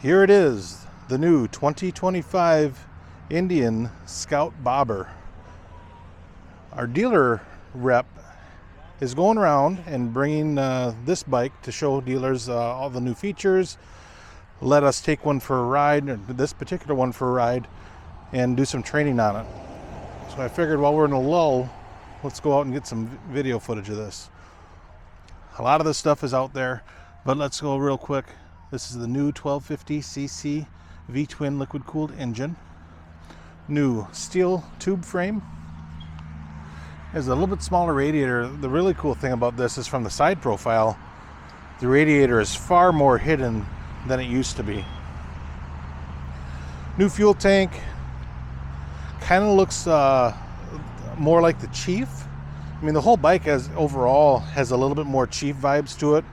Here it is, the new 2025 Indian Scout Bobber. Our dealer rep is going around and bringing this bike to show dealers all the new features, let us take one for a ride, or this particular one for a ride, and do some training on it. So I figured while we're in a lull, let's go out and get some video footage of this. A lot of this stuff is out there, but let's go real quick. This is the new 1250cc V-twin liquid cooled engine. New steel tube frame. Has a little bit smaller radiator. The really cool thing about this is from the side profile, the radiator is far more hidden than it used to be. New fuel tank. Kind of looks more like the Chief. I mean, the whole bike overall has a little bit more Chief vibes to it,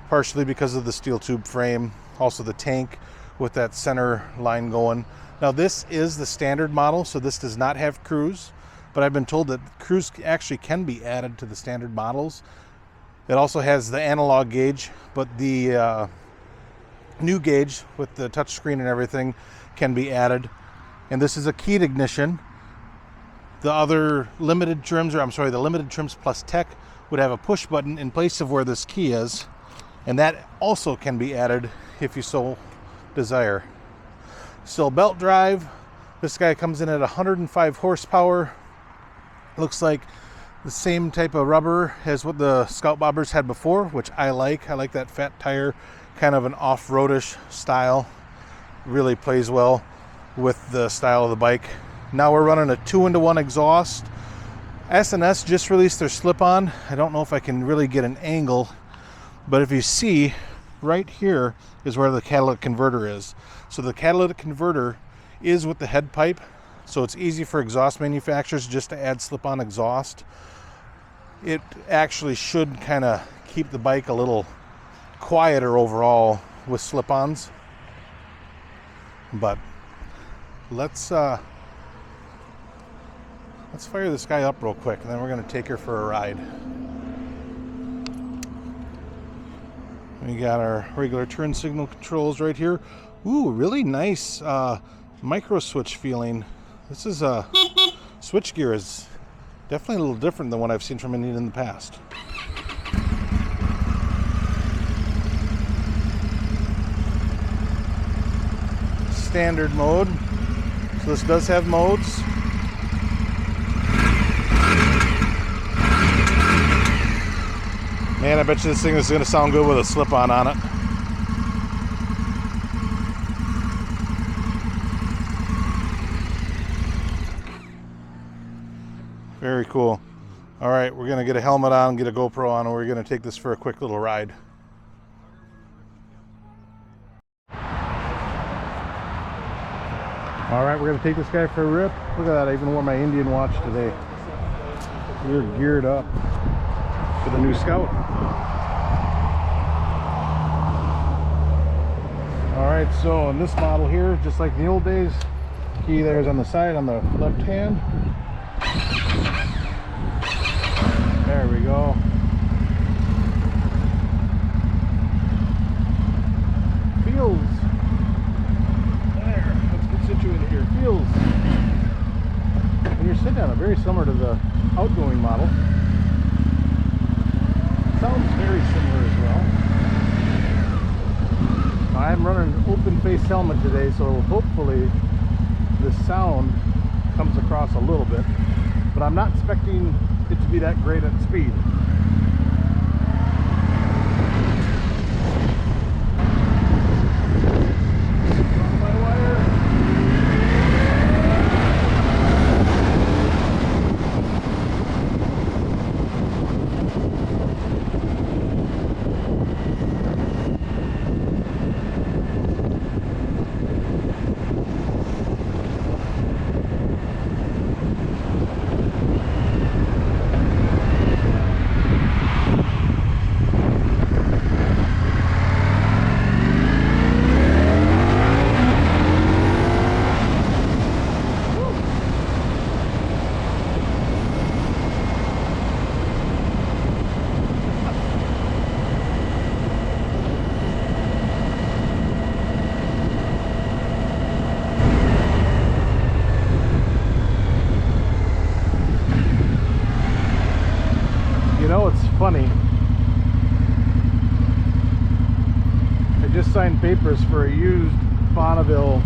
partially because of the steel tube frame, also the tank with that center line going. Now this is the standard model, so this does not have cruise, but I've been told that cruise actually can be added to the standard models. It also has the analog gauge, but the new gauge with the touchscreen and everything can be added. And this is a keyed ignition. The other limited trims, the limited trims plus tech would have a push button in place of where this key is. And that also can be added if you so desire. Still belt drive. This guy comes in at 105 horsepower. Looks like the same type of rubber as what the Scout Bobbers had before, which I like. I like that fat tire, kind of an off-roadish style. Really plays well with the style of the bike. Now we're running a 2-in-1 exhaust. S&S just released their slip-on. I don't know if I can really get an angle, but if you see, right here is where the catalytic converter is. So the catalytic converter is with the head pipe, so it's easy for exhaust manufacturers just to add slip-on exhaust. It actually should kind of keep the bike a little quieter overall with slip-ons. But let's fire this guy up real quick, and then we're going to take her for a ride. We got our regular turn signal controls right here. Ooh, really nice micro switch feeling. This is switch gear is definitely a little different than what I've seen from Indian in the past. Standard mode. So this does have modes. Man, I bet you this thing is going to sound good with a slip-on on it. Very cool. All right, we're going to get a helmet on, get a GoPro on, and we're going to take this for a quick little ride. All right, we're going to take this guy for a rip. Look at that, I even wore my Indian watch today. We're geared up for the new Scout. Alright, so in this model here, just like in the old days, key there's on the side on the left hand. There we go. Feels. There, let's get situated here. Feels. When you're sitting on it, very similar to the outgoing model. Sounds very similar as well. I'm running an open face helmet today, so hopefully the sound comes across a little bit, but I'm not expecting it to be that great at speed. You know, it's funny. I just signed papers for a used Bonneville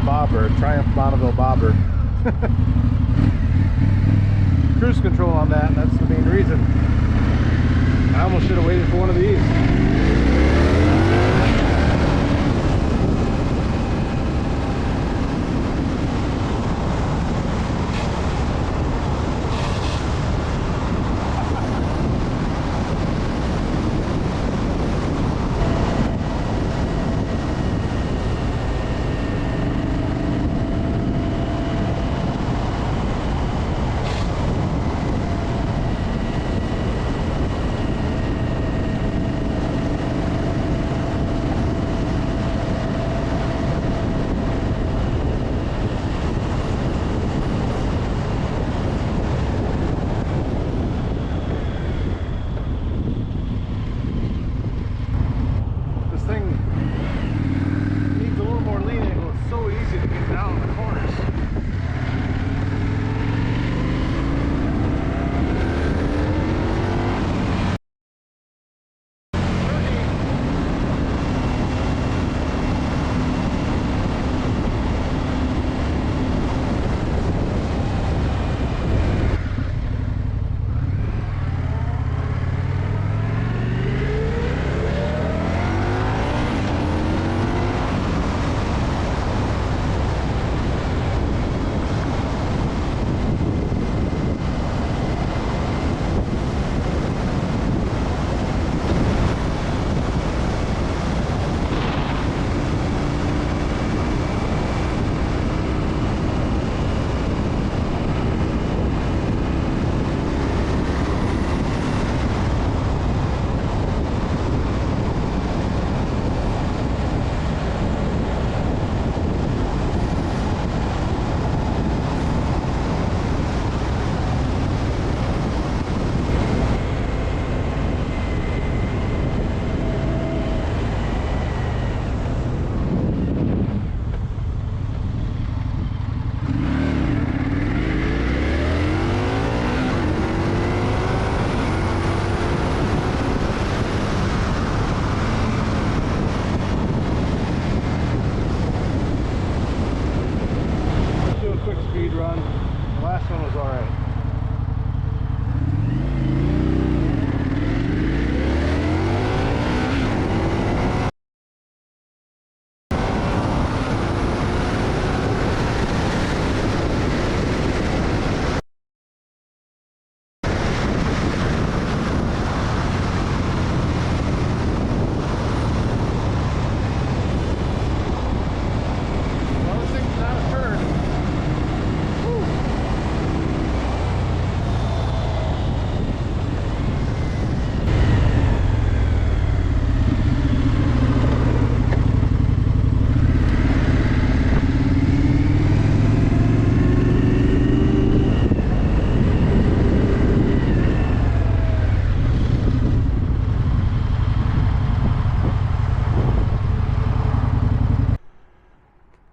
bobber, Triumph Bonneville bobber. Cruise control on that, and that's the main reason. I almost should have waited for one of these.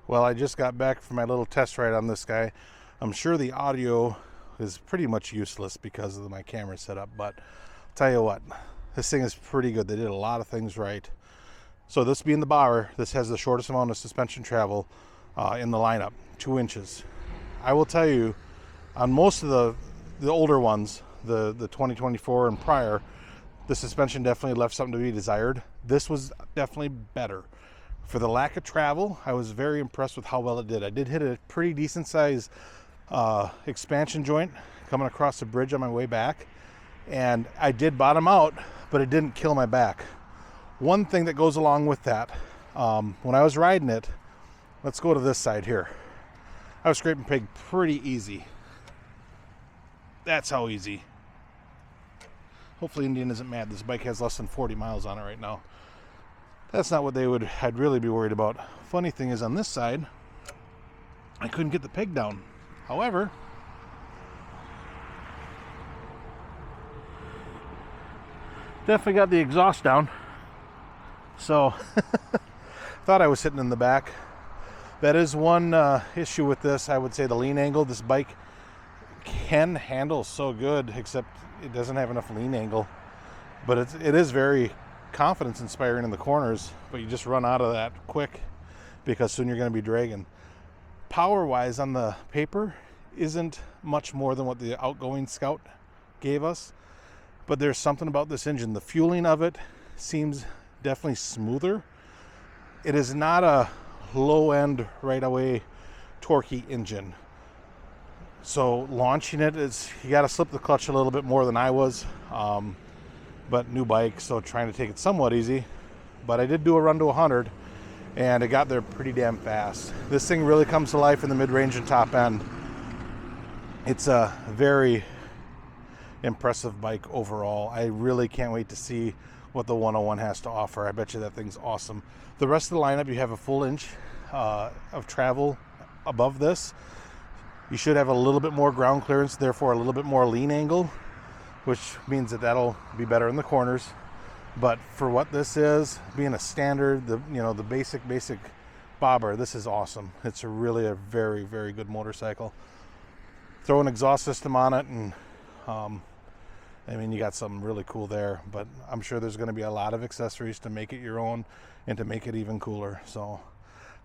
Well, I just got back from my little test ride on this guy. I'm sure the audio is pretty much useless because of my camera setup, but I'll tell you what, this thing is pretty good. They did a lot of things right. So this being the bobber, this has the shortest amount of suspension travel in the lineup, 2 inches. I will tell you, on most of the older ones, the 2024 and prior, the suspension definitely left something to be desired. This was definitely better. For the lack of travel, I was very impressed with how well it did. I did hit a pretty decent size expansion joint coming across the bridge on my way back, and I did bottom out, but it didn't kill my back. One thing that goes along with that, when I was riding it, let's go to this side here. I was scraping pig pretty easy. That's how easy. Hopefully Indian isn't mad. This bike has less than 40 miles on it right now. That's not what I'd really be worried about. Funny thing is, on this side, I couldn't get the peg down. However, definitely got the exhaust down. So, thought I was sitting in the back. That is one issue with this. I would say the lean angle. This bike can handle so good, except it doesn't have enough lean angle. But it is very confidence inspiring in the corners, but you just run out of that quick because soon you're going to be dragging. Power wise on the paper isn't much more than what the outgoing Scout gave us, but there's something about this engine. The fueling of it seems definitely smoother. It is not a low end right away torquey engine, so launching it is, you got to slip the clutch a little bit more than I was, but new bike, so trying to take it somewhat easy. But I did do a run to 100 and it got there pretty damn fast. This thing really comes to life in the mid-range and top end. It's a very impressive bike overall. I really can't wait to see what the 101 has to offer. I bet you that thing's awesome. The rest of the lineup, you have a full inch of travel above this. You should have a little bit more ground clearance, therefore a little bit more lean angle, which means that that'll be better in the corners. But for what this is, being a standard, the basic bobber, this is awesome. It's really a very, very good motorcycle. Throw an exhaust system on it, and I mean, you got something really cool there. But I'm sure there's going to be a lot of accessories to make it your own and to make it even cooler. So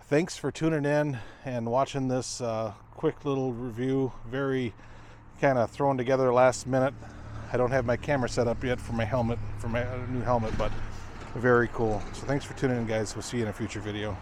thanks for tuning in and watching this quick little review. Very kind of thrown together last minute. I don't have my camera set up yet for my helmet, for my new helmet, but very cool. So thanks for tuning in, guys. We'll see you in a future video.